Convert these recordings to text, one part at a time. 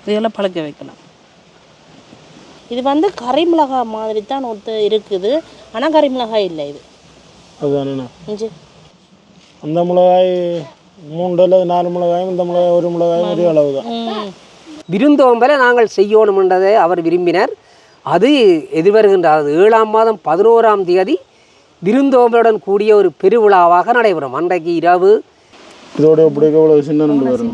இதெல்லாம் பழக்க வைக்கலாம். இது வந்து கறி மிளகாய் மாதிரி தான் இருக்குது, ஆனால் கறி மிளகாய் இல்லை இது. அதுதானே அந்த மிளகாய் 3 அல்லது 4 மிளகாயும் இந்த மிளகாய் 1 மிளகாயும் ஒரே அளவு தான். விருந்தோம்பலை நாங்கள் செய்யணுமென்றதை அவர் விரும்பினார். அது எதிர்வருகின்ற 7ஆம் மாதம் 11ஆம் தேதி விருந்தோம்பலுடன் கூடிய ஒரு பெருவிழாவாக நடைபெறும். அன்றைக்கு இரவு இதோட எப்படி இவ்வளவு சின்ன நண்டு வரும்.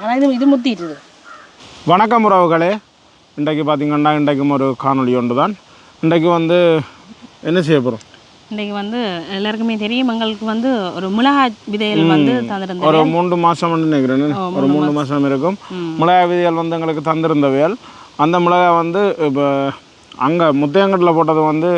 ஆனால் இது முத்திட்டு. வணக்கம் உறவுகளே, இன்றைக்கு பார்த்தீங்கன்னா இன்றைக்கும் ஒரு காணொலி ஒன்று தான். இன்றைக்கு வந்து என்ன செய்ய போகிறோம்? இன்றைக்கு வந்து எல்லாருக்குமே தெரியும், எங்களுக்கு வந்து ஒரு மிளகாய் விதைகள் வந்து தந்திருந்தோம். ஒரு 3 மாதம் நினைக்கிறேன், ஒரு 3 மாதம் இருக்கும். மிளகாய் விதைகள் வந்து எங்களுக்கு தந்திருந்தவையால் அந்த மிளகாய் வந்து இப்போ அங்கே முத்தையங்கட்டில் போட்டது வந்து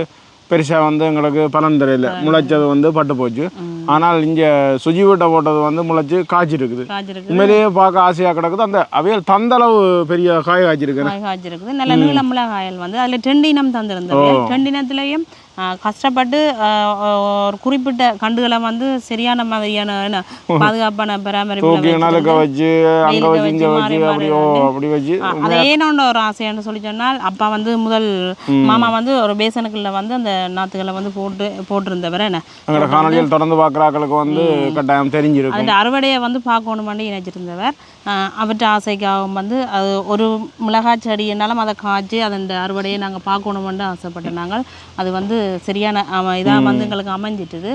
பெருசாக வந்து எங்களுக்கு பலன் தெரியல, முளைச்சது வந்து பட்டு போச்சு. ஆனால் இங்கே சுஜி வீட்டை போட்டது வந்து முளைச்சி காய்ச்சிருக்குது. உண்மையிலேயே பார்க்க ஆசையாக கிடக்குது. அந்த அவையல் தந்தளவு பெரிய காய் காய்ச்சிருக்குது. நல்ல நீள மிளகாயல் வந்து அதில் 2 இனம் தந்திருந்தது. 2 இனத்துலேயும் கஷ்டப்பட்டு ஒரு குறிப்பிட்ட கண்டுகளை வந்து சரியான மாதிரியான பாதுகாப்பான பராமரிப்பு அதே என்னோட ஒரு ஆசைன்னு சொல்லி சொன்னால், அப்பா வந்து முதல் மாமா வந்து ஒரு பேசனுக்குள்ள வந்து அந்த நாத்துக்களை வந்து போட்டிருந்தவரை தொடர்ந்து பார்க்குறாக்களுக்கு வந்து கட்டாயம் தெரிஞ்சிருக்கு. அந்த அறுவடையை வந்து பார்க்கணுமான்னு நினைச்சிருந்தவர். அவற்றை ஆசைக்காகவும் வந்து அது ஒரு மிளகாய் செடி என்னாலும் அதை காய்ச்சி அதன் அறுவடையை நாங்கள் பார்க்கணுமென்று ஆசைப்பட்ட நாங்கள் அது வந்து சரியான இதாக வந்து எங்களுக்கு அமைஞ்சிட்டுது.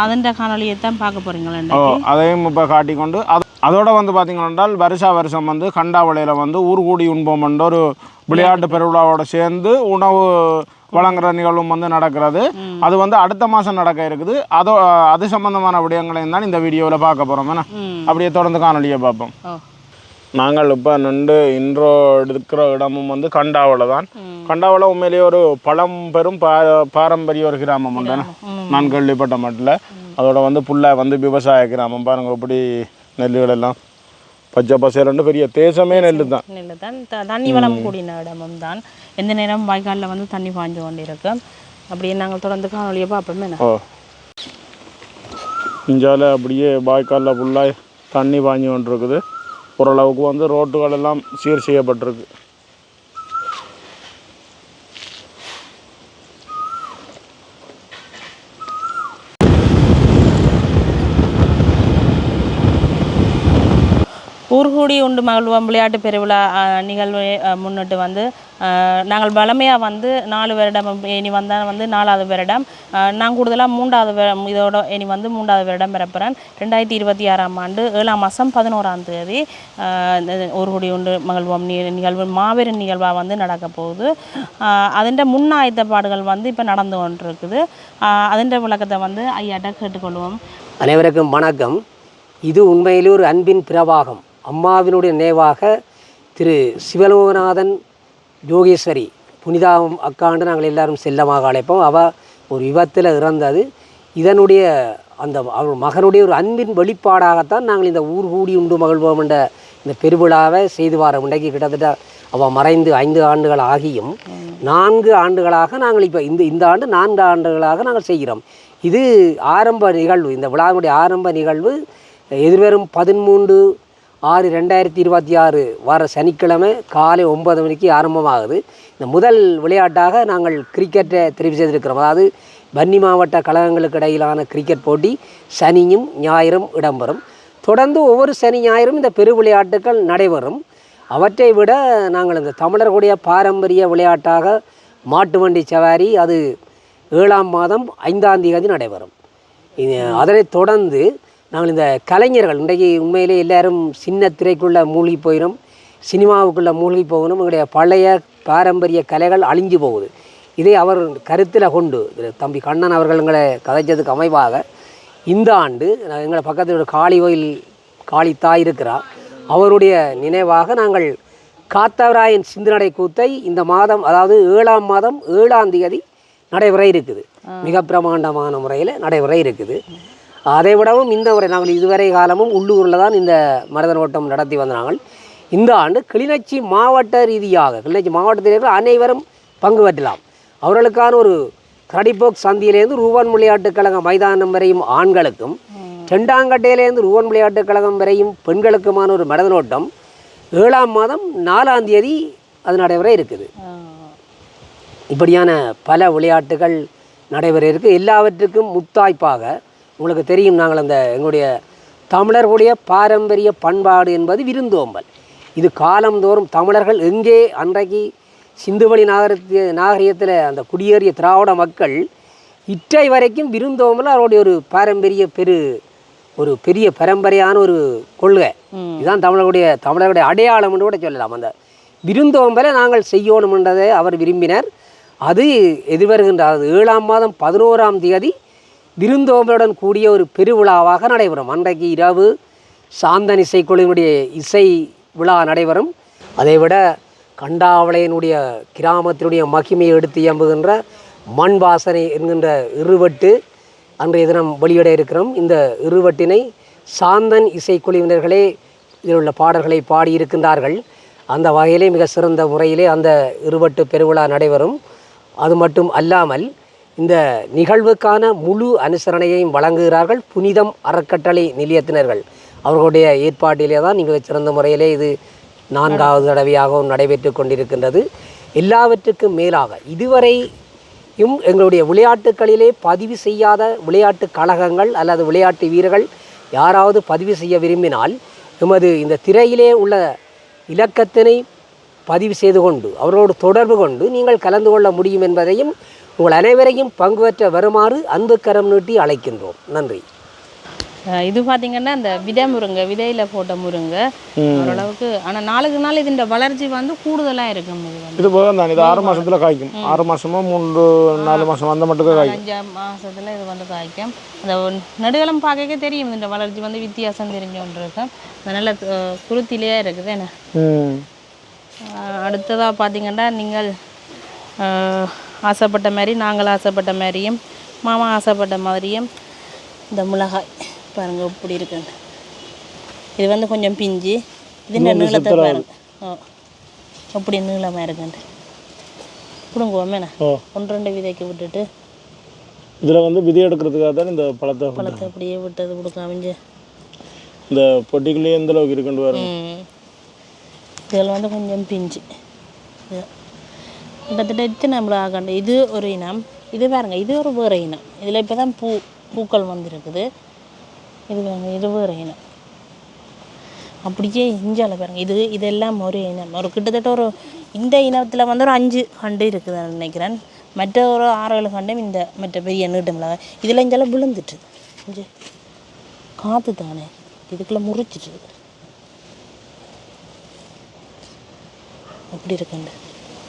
அதன் காணொலியை தான் பார்க்க போகிறீங்களா? அதையும் இப்போ காட்டிக்கொண்டு அதோட வந்து பார்த்தீங்கன்னா வருஷம் வந்து கண்டாவளையில் வந்து ஊர் கூடி உண்போம் என்ற ஒரு விளையாட்டு பெருவிழாவோட சேர்ந்து உணவு வழங்குற நிகழ்வும் வந்து நடக்கிறது. அது வந்து அடுத்த மாதம் நடக்க இருக்குது. அது சம்பந்தமான விடயங்களையும் தான் இந்த வீடியோவில் பார்க்க போகிறோம். அப்படியே தொடர்ந்து காணொலியை பார்ப்போம். நாங்கள் இப்போ நின்று இன்ட்ரோ எடுக்கிற இடமும் வந்து கண்டாவளை தான். கண்டாவளை உண்மையிலேயே ஒரு பழம்பெரும் பாரம்பரிய ஒரு கிராமம் உண்டு. நான் கேள்விப்பட்ட மட்டில் அதோட வந்து புல்லாக வந்து விவசாய கிராமம். பாருங்கள் இப்படி நெல்லுகள் எல்லாம் பச்சை பசேரண்டு பெரிய தேசமே நெல் தான். தண்ணி வளம் கூடின இடமும் தான். எந்த நேரம் வாய்க்காலில் வந்து தண்ணி பாய்ஞ்சு கொண்டு இருக்கு. அப்படியே நாங்கள் தொடர்ந்து காணொலியை பார்ப்போமே. இஞ்சால அப்படியே வாய்க்காலில் ஃபுல்லாக தண்ணி பாய்ஞ்சு கொண்டு இருக்குது. ஓரளவுக்கு வந்து ரோட்டுகள் எல்லாம் சீர் செய்யப்பட்டிருக்கு. ஊர்கூடி உண்டு மகிழ்வோம் விளையாட்டு பெருவிழா நிகழ்வை முன்னிட்டு வந்து நாங்கள் வளமையாக வந்து 4 வருடம் இனி வந்தால் வந்து 4வது வருடம். நான் கூடுதலாக 3வது இதோட இனி வந்து 3வது வருடம் பிறப்புறேன். 2026ஆம் ஆண்டு 7ஆம் மாதம் 11ஆம் தேதி ஊர்கூடி உண்டு மகிழ்வோம் நிகழ்வு மாபெரும் நிகழ்வாக வந்து நடக்க போகுது. அதன் முன்னாயத்தப்பாடுகள் வந்து இப்போ நடந்து கொண்டிருக்குது. அதன் விளக்கத்தை வந்து ஐயாட்ட கேட்டுக்கொள்வோம். அனைவருக்கும் வணக்கம். இது உண்மையிலே ஒரு அன்பின் பிரவாகம். அம்மாவினுடைய நினைவாக திரு சிவலோகநாதன் யோகேஸ்வரி புனிதா அக்காண்டு நாங்கள் எல்லாரும் செல்லமாக அழைப்போம். அவள் ஒரு விபத்தில் இறந்தது. இதனுடைய அந்த அவர் மகனுடைய ஒரு அன்பின் வெளிப்பாடாகத்தான் நாங்கள் இந்த ஊர் கூடி உண்டு மகிழ்வோம் என்ற இந்த பெருவிழாவை செய்து வரோம். இன்றைக்கு கிட்டத்தட்ட அவள் மறைந்து 5 ஆண்டுகள் ஆகியும் 4 ஆண்டுகளாக நாங்கள் இப்போ இந்த ஆண்டு 4 ஆண்டுகளாக நாங்கள் செய்கிறோம். இது ஆரம்ப நிகழ்வு. இந்த விழாவினுடைய ஆரம்ப நிகழ்வு எதிர்வரும் 13/6/2026 வார சனிக்கிழமை காலை 9 மணிக்கு ஆரம்பமாகுது. இந்த முதல் விளையாட்டாக நாங்கள் கிரிக்கெட்டை தெரிவு செய்திருக்கிறோம். அதாவது வன்னி மாவட்ட கழகங்களுக்கு இடையிலான கிரிக்கெட் போட்டி சனியும் ஞாயிறும் இடம்பெறும். தொடர்ந்து ஒவ்வொரு சனி ஞாயிறும் இந்த பெரு விளையாட்டுகள் நடைபெறும். அவற்றை விட நாங்கள் இந்த தமிழர்களுடைய பாரம்பரிய விளையாட்டாக மாட்டு வண்டி சவாரி அது 7ஆம் மாதம் 5ஆம் தேதி நடைபெறும். அதனைத் தொடர்ந்து நாங்கள் இந்த கலைஞர்கள் இன்றைக்கு உண்மையிலே எல்லோரும் சின்ன திரைக்குள்ளே மூழ்கி போயிடும், சினிமாவுக்குள்ளே மூழ்கி போகணும். எங்களுடைய பழைய பாரம்பரிய கலைகள் அழிஞ்சு போகுது. இதை அவர் கருத்தில் கொண்டு தம்பி கண்ணன் அவர்கள் எங்களை கதைச்சதுக்கு அமைவாக இந்த ஆண்டு எங்களை பக்கத்தில் காளி கோயில் காளி தாய் இருக்கிறார், அவருடைய நினைவாக நாங்கள் காத்தவராயன் சிந்துநடை கூத்தை இந்த மாதம் அதாவது 7ஆம் மாதம் 7ஆம் தேதி நடைபெற இருக்குது. மிக பிரமாண்டமான முறையில் நடைபெற இருக்குது. அதை விடவும் இந்த முறை நாங்கள் இதுவரை காலமும் உள்ளூரில் தான் இந்த மரதன் ஓட்டம் நடத்தி வந்தாங்க. இந்த ஆண்டு கிளிநொச்சி மாவட்ட ரீதியாக கிளிநொச்சி மாவட்டத்தில் அனைவரும் பங்கு பெற்றலாம். அவர்களுக்கான ஒரு கடிபோக் சந்தியிலேருந்து ரூபன் விளையாட்டுக் கழகம் மைதானம் வரையும் ஆண்களுக்கும், செண்டாங்கட்டையிலேருந்து ரூபன் விளையாட்டுக் கழகம் வரையும் பெண்களுக்குமான ஒரு மரதனோட்டம் 7ஆம் மாதம் 4ஆம் தேதி அது நடைபெற இருக்குது. இப்படியான பல விளையாட்டுகள் நடைபெற இருக்குது. எல்லாவற்றுக்கும் முத்தாய்ப்பாக உங்களுக்கு தெரியும், நாங்கள் அந்த எங்களுடைய தமிழர்களுடைய பாரம்பரிய பண்பாடு என்பது விருந்தோம்பல். இது காலந்தோறும் தமிழர்கள் எங்கே அன்றைக்கு சிந்துவெளி நாகரிகத்தில் அந்த குடியேறிய திராவிட மக்கள் இற்றை வரைக்கும் விருந்தோம்பல் அவருடைய ஒரு பாரம்பரிய ஒரு பெரிய பரம்பரையான ஒரு கொள்கை. இதுதான் தமிழர்களுடைய அடையாளம் என்று கூட சொல்லலாம். அந்த விருந்தோம்பலை நாங்கள் செய்யணும் என்றதை அவர் விரும்பினர். அது எதிர்வருகின்ற 7ஆம் மாதம் 11ஆம் தேதி விருந்தோம்பலுடன் கூடிய ஒரு பெருவிழாவாக நடைபெறும். அன்றைக்கு இரவு சாந்தன் இசைக்குழுவினுடைய இசை விழா நடைபெறும். அதைவிட கண்டாவளையனுடைய கிராமத்தினுடைய மகிமையை எடுத்து இயம்புகின்ற மண் வாசனை என்கின்ற இருவட்டு அன்றைய தினம் வெளியிட இருக்கிறோம். இந்த இருவட்டினை சாந்தன் இசைக்குழுவினர்களே இதில் உள்ள பாடல்களை பாடியிருக்கின்றார்கள். அந்த வகையிலே மிக சிறந்த முறையிலே அந்த இருவட்டு பெருவிழா நடைபெறும். அது மட்டும் அல்லாமல் இந்த நிகழ்வுக்கான முழு அனுசரணையையும் வழங்குகிறார்கள் புனிதம் அறக்கட்டளை நிலையத்தினர்கள். அவர்களுடைய ஏற்பாட்டிலே தான் மிக சிறந்த முறையிலே இது 4வது தடவையாகவும் நடைபெற்று கொண்டிருக்கின்றது. எல்லாவற்றுக்கும் மேலாக இதுவரையும் எங்களுடைய விளையாட்டுகளிலே பதிவு செய்யாத விளையாட்டு கழகங்கள் அல்லது விளையாட்டு வீரர்கள் யாராவது பதிவு செய்ய விரும்பினால் எமது இந்த திரையிலே உள்ள இலக்கத்தினை பதிவு செய்து கொண்டு அவர்களோடு தொடர்பு கொண்டு நீங்கள் கலந்து கொள்ள முடியும் என்பதையும் உங்கள் அனைவரையும் பங்கு பெற்ற வருமாறு அன்பு கரம் நீட்டி அழைக்கின்றோம். நன்றி. இது பார்த்தீங்கன்னா இந்த விதையில் போட்ட முருங்கை ஓரளவுக்கு, ஆனால் நாளுக்கு நாள் இதோட வளர்ச்சி வந்து கூடுதலாக இருக்கும். இது போக தான் இது 6 மாதத்தில் காய்க்கும். 6 மாதமோ 3-4 மாதம் அந்த மட்டும் காய்க்கும். 5 மாதத்தில் இது வந்து காய்க்கும். அந்த நடுவலம் பார்க்க தெரியும் இந்த வளர்ச்சி வந்து வித்தியாசம் தெரிஞ்சோன்று இருக்கும். நல்ல குருத்திலேயே இருக்குது. என்ன அடுத்ததாக பார்த்தீங்கன்னா நீங்கள் ஆசைப்பட்ட மாதிரி, நாங்கள் ஆசைப்பட்ட மாதிரியும், மாமா ஆசைப்பட்ட மாதிரியும் இந்த மிளகாய் பாருங்கள் இப்படி இருக்குங்க. இது வந்து கொஞ்சம் பிஞ்சு இது நீளத்தை பாருங்க. எப்படி நீளமாக இருக்குண்டு பிடுங்குவோமேண்ணா 1-2 விதைக்கு விட்டுட்டு இதில் வந்து விதை எடுக்கிறதுக்காக தான் இந்த பழத்தை அப்படியே விட்டது கொடுக்காமஞ்சு இந்த பொட்டிக்குள்ளேயே எந்த அளவுக்கு இருக்குன்னு வரும். இதில் வந்து கொஞ்சம் பிஞ்சு கிட்டத்தட்ட இத்தனை நம்மளாக. இது ஒரு இனம், இது பாருங்க இது ஒரு வேறு இனம். இதில் இப்போ தான் பூக்கள் வந்துருக்குது. இது பாருங்க இது வேறு இனம். அப்படியே இஞ்சால பாருங்க இதெல்லாம் ஒரு இனம். ஒரு கிட்டத்தட்ட ஒரு இந்த இனத்தில் வந்து ஒரு 5 கண்டு இருக்குதுன்னு நினைக்கிறேன். மற்ற ஒரு 6-7 கண்டும் இந்த மற்ற பெரிய நீட்டு மிளகாய் இதில் இஞ்சால விழுந்துட்டு இஞ்சி காற்று தானே இதுக்குள்ளே முறிச்சிட்டு அப்படி இருக்குண்டு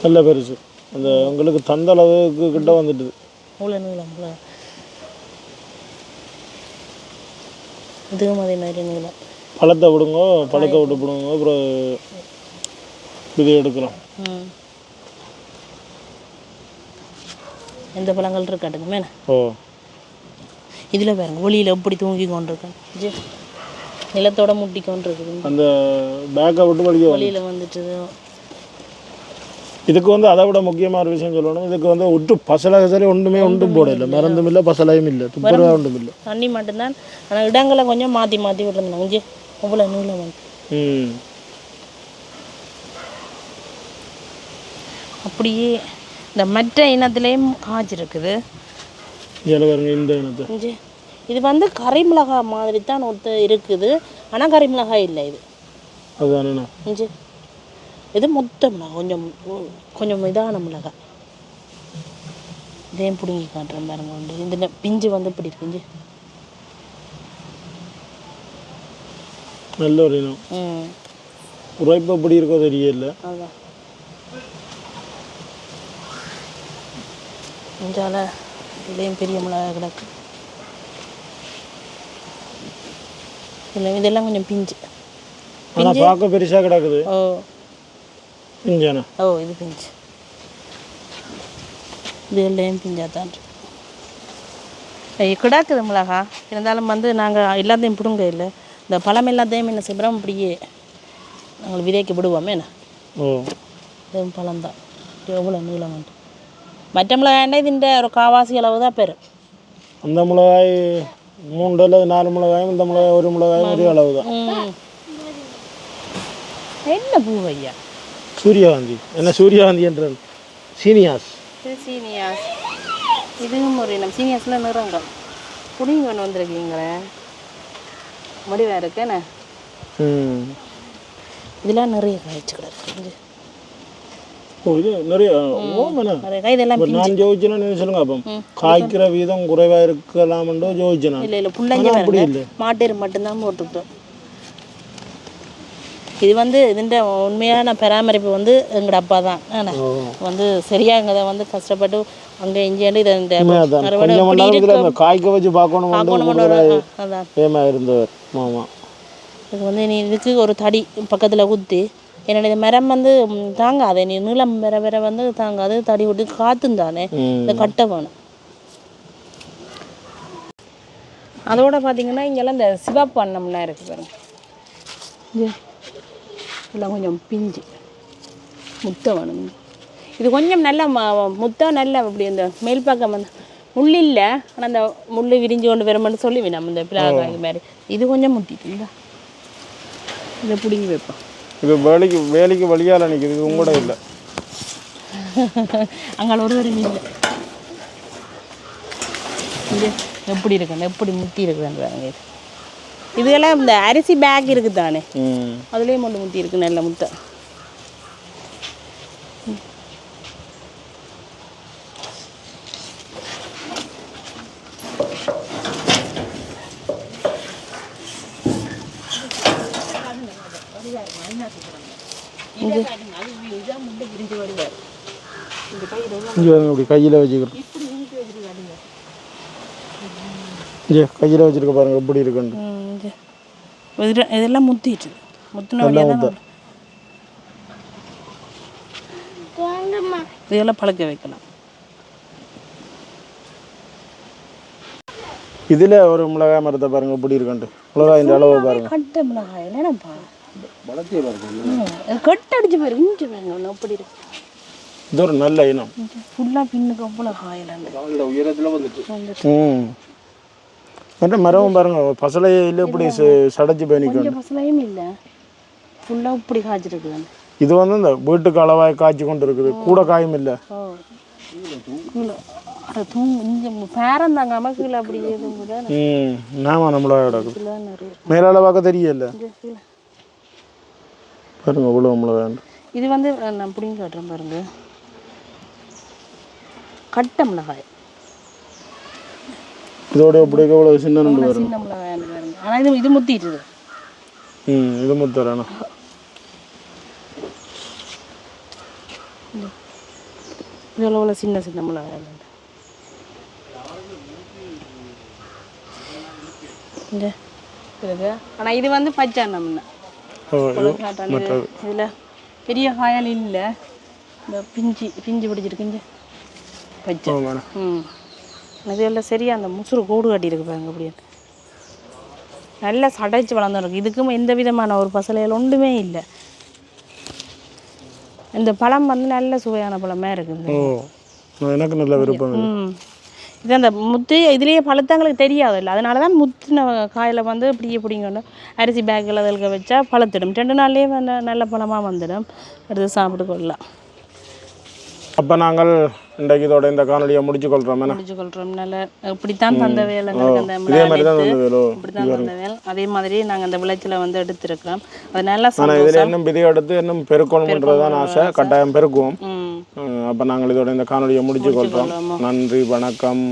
நல்ல பெருசு. அந்த உங்களுக்கு தந்த அளவுக்கு கிட்ட வந்துட்டு அவ்வளோ நீளம். இதுவும் அதே மாதிரி நீளம். பழத்தை விடுங்க, பழத்தை விட்டு விடுங்க, அப்புறம் விதை எடுக்கலாம். எந்த பழங்கள் இருக்காட்டுக்குமே. இதில் பாருங்க ஒளியில் எப்படி தூங்கி கொண்டிருக்கேன். நிலத்தோட முட்டி கொண்டிருக்குது. அந்த பேக்கை விட்டு வழியில் வந்துட்டு. இதுக்கு வந்து அதை விட முக்கியமான ஒரு விஷயம் சொல்லணும். இதுக்கு வந்து ஒட்டு பசலை ஒன்றும் போட இல்லை, மருந்தும் இல்லை, பசலையும் இல்லை, துப்புரவா ஒன்றும் இல்லை, தண்ணி மட்டும்தான். ஆனால் இடங்களை கொஞ்சம் மாற்றி விட்டுருந்தாங்க. இங்கே அவ்வளோ நீளம் வந்து அப்படியே இந்த மற்ற இனத்துலேயும் காய்ச்சிருக்குது. இந்த இனத்தை இது வந்து கறிமிளகாய் மாதிரி தான் இருக்குது. ஆனால் கறிமிளகாய் இல்லை இது. அதுதானே இஞ்சி இது மொத்த மிளகாய், கொஞ்சம் இதான மிளகாய். இதையும் பிடுங்கி காட்டுறேன் பாருங்க. இந்த பிஞ்சு வந்து இப்படி இருக்கு. இஞ்சி நல்ல ஒரு இனம். உரைப்பு எப்படி இருக்கோ தெரியல. அதான் இஞ்சால இதுலேயும் பெரிய மிளகாய் கிடக்கு. இதெல்லாம் கொஞ்சம் பிஞ்சு பார்க்க பெருசாக கிடக்குது. பிஞ்சானா? இது பிஞ்சு. இது எல்லாம் பிஞ்சாதான் கிடக்குது மிளகா. இருந்தாலும் வந்து நாங்கள் எல்லாத்தையும் பிடுங்க இல்லை. இந்த பழம் எல்லாத்தையும் என்ன செய்கிறோம், அப்படியே நாங்கள் விதைக்கு விடுவோமே. என்ன இதுவும் பழம்தான். எவ்வளோ நீளம் வந்து மற்ற மிளகாய்னா இதுன்ற ஒரு காவாசி அளவு தான் பெரு. அந்த மிளகாய் 3 அல்லது 4 மிளகாயும், இந்த மிளகாய் 1 மிளகாயும் ஒரே அளவு தான். என்ன பூ ஐயா? சூரியகாந்தி. என்ன சூரியகாந்தி என்றால் சீனியாஸ். இது சீனியாஸ். இதுவும் ஒரு இனம். சீனியாஸில் நிறங்கள் புடிங்க ஒன்று வந்திருக்கீங்களே, முடிவாக இருக்கேண்ணே. இதெல்லாம் நிறைய காய்ச்சி கிடக்கு. இது நிறைய இதெல்லாம் நான் ஜோதிச்சேன்னு சொல்லுங்க. அப்போ காய்க்கிற வீதம் குறைவாக இருக்கலாம்ன்றோ ஜோதிச்சேன். இல்லை இல்லை, புள்ளஞ்சி அப்படி இல்லை, மாட்டேரு மட்டும்தான் போட்டுக்கிட்டோம். இது வந்து இதுன்ற உண்மையான பராமரிப்பு வந்து எங்களோட அப்பா தான் வந்து சரியாக இதை வந்து கஷ்டப்பட்டு அங்கே இங்கேண்டு இதை காய்க்க வச்சு பார்க்கணும் இருந்தவர். ஆமாம், இது வந்து நீ இதுக்கு ஒரு தடி பக்கத்தில் குத்தி என்னுடைய மரம் வந்து தாங்காது, நீ நீளம் வேற வேற வந்து தாங்காது, தடி விட்டு காத்துந்தானே இதை கட்ட வேணும். அதோட பார்த்தீங்கன்னா இங்கெல்லாம் இந்த சிவப்பு அன்னம்லாம் இருக்குது பாருங்க. இதெல்லாம் கொஞ்சம் பிஞ்சு முட்டை வேணும். இது கொஞ்சம் நல்ல முட்டை நல்ல அப்படி இந்த மேல் பக்கம் வந்து முள் இல்லை, ஆனால் அந்த முள் விரிஞ்சு கொண்டு வரும்னு சொல்லி நம்ம இந்த பிளாகாய் மாதிரி இது கொஞ்சம் முட்டிட்டு இல்லை, இதை பிடிங்கி வைப்போம். இது வேலைக்கு வழியால் நிற்கிது. இது உங்களோட இல்லை, அங்கே ஒருவரும் இல்லை. இது எப்படி இருக்குன்னு எப்படி முட்டி இருக்குதுன்னு பாருங்க. இதுக்கெல்லாம் இந்த அரிசி பேக் இருக்குது தானே, அதுலேயும் மட்டும் முட்டி இருக்குது நல்ல முட்டை. கையில் வச்சுக்கிறோம். கையில் வச்சிருக்க பாருங்க எப்படி இருக்குன்னு. இதெல்லாம் முத்திட்டு முத்தின இதெல்லாம் பழக்க வைக்கலாம். இதுல ஒரு மிளகாய் மரத்தை பாருங்க எப்படி இருக்குன்ட்டு. மிளகாய் இந்த அளவு பாருங்க, கட்ட மிளகாய் என்னப்பா கட்ட அடிச்சு பாருங்க, இஞ்சி பாருங்க அப்படி இருக்கு. இது ஒரு நல்ல இனம். ஃபுல்லா பின்னுக்கு அவ்வளோ காயில உயரத்துல வந்துட்டு. மரமும் பாருங்க பசலையில இப்படி சடைச்சு பயணிக்கும். பசலையும் இல்லை, ஃபுல்லா இப்படி காய்ச்சிருக்கு. இது வந்து இந்த வீட்டுக்கு அளவாய் காய்ச்சி கொண்டு இருக்குது, கூட காயும் இல்லை. பேரம் தாங்காம கீழே அப்படி நாம நம்மளோட மேலால பார்க்க தெரியல பாருங்க இவ்வளோ மிளகாய். இது வந்து நான் பிடிங்க காட்டுறேன் பாருங்க, கட்ட மிளகாய். இதோட எப்படி எவ்வளோ சின்ன மிளகாய் பாருங்க. ஆனால் இது முத்திட்டுது. இது முத்தரேண்ணா. இது எவ்வளோ சின்ன சின்ன மிளகாய். ஆனால் இது வந்து பச்சை நம்மண்ணா இதில் பெரிய காயல் இல்லை, இந்த பிஞ்சு பிடிச்சிருக்குங்க பச்சை. இது எல்லாம் சரியா அந்த முசுறு கூடு கட்டியிருக்கு பாருங்க, அப்படியே நல்லா சடைச்சு வளர்ந்துருக்கு. இதுக்கும் எந்த விதமான ஒரு பசலையில் ஒன்றுமே இல்லை. இந்த பழம் வந்து நல்ல சுவையான பழமாக இருக்குது. எனக்கு நல்ல விருப்பம். இது அந்த முத்து இதுலேயே பழுத்தங்களுக்கு தெரியாது இல்லை, அதனால தான் முத்தின காயில் வந்து இப்படியே பிடிங்கணும் அரிசி பேக்கில் அதில் வச்சா பழுத்திடும். 2 நாள்லேயே நல்ல பழமாக வந்துடும், எடுத்து சாப்பிட்டு கொள்ளலாம். அப்போ நாங்கள் இன்றைக்கு இதோட இந்த காணொலியை முடிச்சுக்கொள்கிறோம். நல்ல இப்படித்தான் தந்த வேலை, இப்படித்தான் தந்த வேலை. அதே மாதிரி நாங்கள் அந்த விளைச்சலை வந்து எடுத்துருக்கோம். அது நல்லா இதில் இன்னும் விதை எடுத்து இன்னும் பெருக்கணுன்றதான் ஆசை, கட்டாயம் பெருக்குவோம். அப்போ நாங்கள் இதோட இந்த காணொலியை முடிச்சுக்கொள்கிறோம். நன்றி, வணக்கம்.